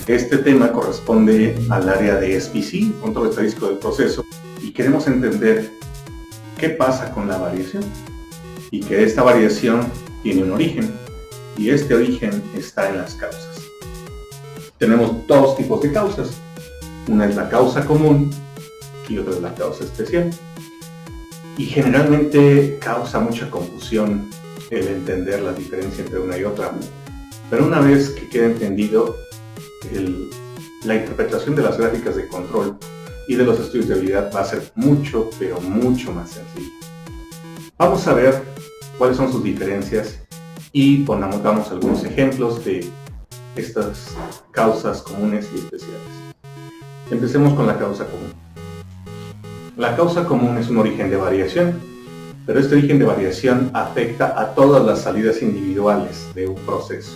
Este tema corresponde al área de SPC, control estadístico del proceso, y queremos entender qué pasa con la variación y que esta variación tiene un origen y este origen está en las causas. Tenemos dos tipos de causas. Una es la causa común y otra es la causa especial. Y generalmente causa mucha confusión el entender la diferencia entre una y otra. Pero una vez que quede entendido, la interpretación de las gráficas de control y de los estudios de habilidad va a ser mucho, pero mucho más sencillo. Vamos a ver cuáles son sus diferencias y pongamos algunos ejemplos de estas causas comunes y especiales. Empecemos con la causa común. La causa común es un origen de variación, pero este origen de variación afecta a todas las salidas individuales de un proceso.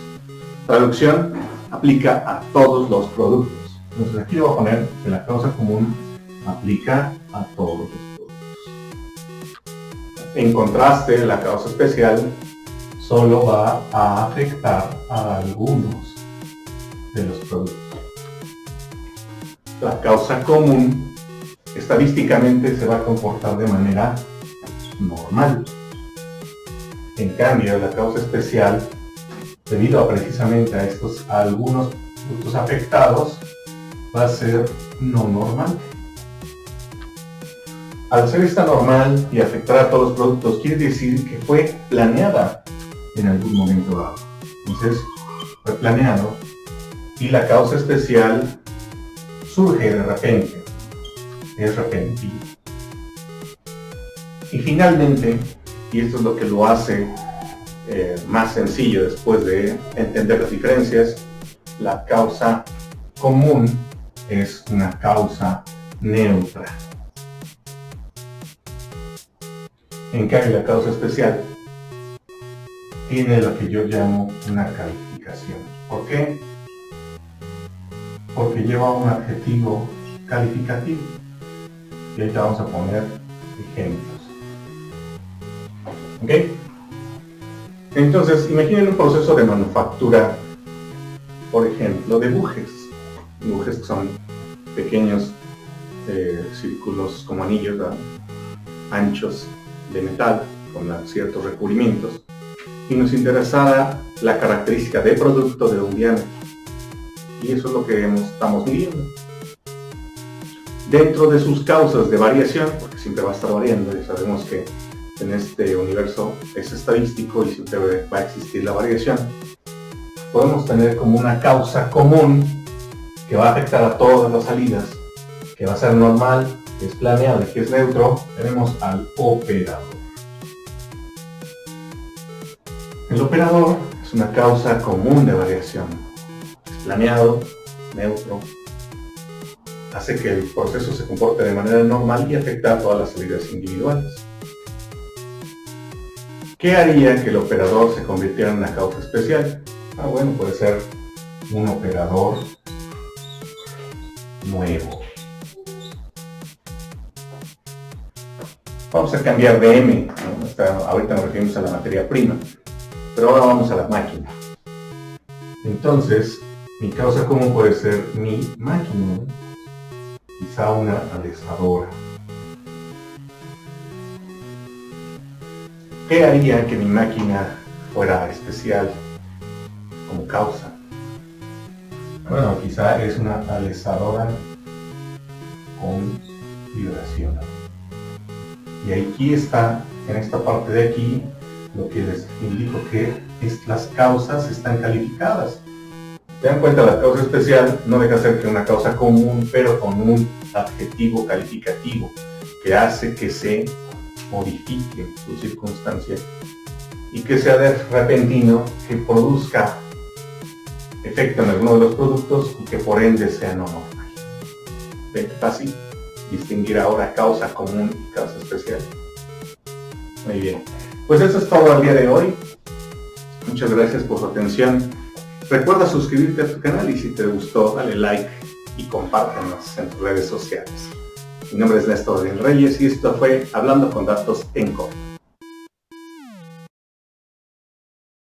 Traducción, aplica a todos los productos. Entonces aquí voy a poner que la causa común aplica a todos los productos. En contraste, la causa especial solo va a afectar a algunos de los productos. La causa común estadísticamente se va a comportar de manera normal. En cambio, la causa especial, debido precisamente a algunos productos afectados, va a ser no normal. Al ser esta normal y afectar a todos los productos, quiere decir que fue planeada en algún momento dado. Entonces, fue planeado y la causa especial surge de repente, es repentino. Y finalmente, y esto es lo que lo hace más sencillo después de entender las diferencias, la causa común es una causa neutra. En cambio, la causa especial tiene lo que yo llamo una calificación. ¿Por qué? Porque lleva un adjetivo calificativo. Y ahorita vamos a poner ejemplos. ¿Ok? Entonces, imaginen un proceso de manufactura, por ejemplo, de bujes. Bujes que son pequeños círculos como anillos, ¿verdad? Anchos de metal con ciertos recubrimientos. Y nos interesara la característica de producto de un diámetro. Y eso es lo que estamos midiendo. Dentro de sus causas de variación, porque siempre va a estar variando, ya sabemos que en este universo es estadístico y siempre va a existir la variación, podemos tener como una causa común que va a afectar a todas las salidas, que va a ser normal, que es planeado y que es neutro. Tenemos al operador. El operador es una causa común de variación. Es planeado, neutro, hace que el proceso se comporte de manera normal y afecta a todas las salidas individuales. ¿Qué haría que el operador se convirtiera en una causa especial? Bueno, puede ser un operador nuevo. Vamos a cambiar de M, ¿no? Ahorita nos referimos a la materia prima, pero ahora vamos a la máquina. Entonces, mi causa común puede ser mi máquina, ¿no? Quizá una alesadora. ¿Qué haría que mi máquina fuera especial como causa? Bueno, quizá es una alesadora con vibración. Y aquí está, en esta parte de aquí, lo que les indico que las causas están calificadas. ¿Se dan cuenta? La causa especial no deja de ser que una causa común, pero con un adjetivo calificativo que hace que se modifique su circunstancia y que sea de repentino, que produzca efecto en alguno de los productos y que por ende sea no normal. ¿Ven? Fácil distinguir ahora causa común y causa especial. Muy bien, pues eso es todo al día de hoy. Muchas gracias por su atención. Recuerda suscribirte a tu canal y si te gustó dale like y compártenos en tus redes sociales. Mi nombre es Néstor Reyes y esto fue Hablando con Datos en Corto.